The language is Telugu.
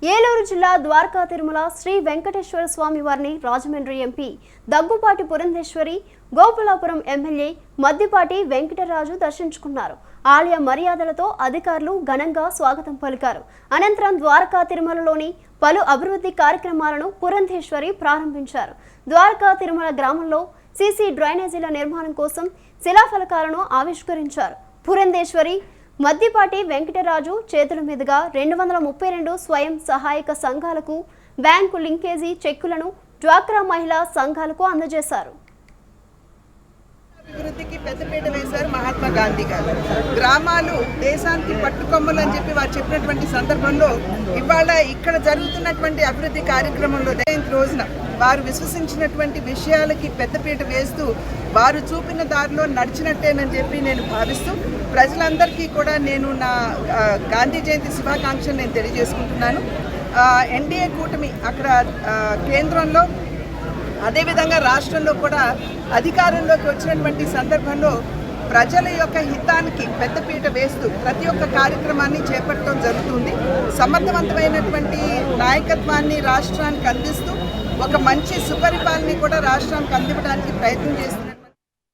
ఏలూరు జిల్లా ద్వారకా తిరుమల శ్రీ వెంకటేశ్వర స్వామి వారిని రాజమండ్రి ఎంపీ దగ్గుపాటి పురంధేశ్వరి, గోపాలపురం ఎమ్మెల్యే మద్దిపాటి వెంకటరాజు దర్శించుకున్నారు. ఆలయ మర్యాదలతో అధికారులు ఘనంగా స్వాగతం పలికారు. అనంతరం ద్వారకా తిరుమలలోని పలు అభివృద్ధి కార్యక్రమాలను పురంధేశ్వరి ప్రారంభించారు. ద్వారకా తిరుమల గ్రామంలో సీసీ డ్రైనేజీల నిర్మాణం కోసం శిలాఫలకాలను ఆవిష్కరించారు. పురంధేశ్వరి, మద్దిపాటి వెంకటరాజు చేతుల మీదుగా 232 స్వయం సహాయక సంఘాలకు బ్యాంకు లింకేజీ చెక్కులను డ్వాక్రా మహిళా సంఘాలకు అందజేశారు. అభివృద్ధికి పెద్దపీట వేశారు మహాత్మా గాంధీ గారు. గ్రామాలు దేశానికి పట్టుకొమ్మలు అని చెప్పి వారు చెప్పినటువంటి సందర్భంలో ఇవాళ ఇక్కడ జరుగుతున్నటువంటి అభివృద్ధి కార్యక్రమంలో రోజున వారు విశ్వసించినటువంటి విషయాలకి పెద్దపీట వేస్తూ వారు చూపిన దారిలో నడిచినట్టేనని చెప్పి నేను భావిస్తూ ప్రజలందరికీ కూడా నేను నా గాంధీ జయంతి శుభాకాంక్షలు నేను తెలియజేసుకుంటున్నాను. ఎన్డీఏ కూటమి అక్కడ కేంద్రంలో అదేవిధంగా రాష్ట్రంలో కూడా అధికారంలోకి వచ్చినటువంటి సందర్భంలో ప్రజల యొక్క హితానికి పెద్దపీట వేస్తూ ప్రతి ఒక్క కార్యక్రమాన్ని చేపట్టడం జరుగుతుంది. సమర్థవంతమైనటువంటి నాయకత్వాన్ని రాష్ట్రానికి అందిస్తూ ఒక మంచి సుపరిపాలన కూడా రాష్ట్రానికి అందించడానికి ప్రయత్నం చేస్తున్నారు.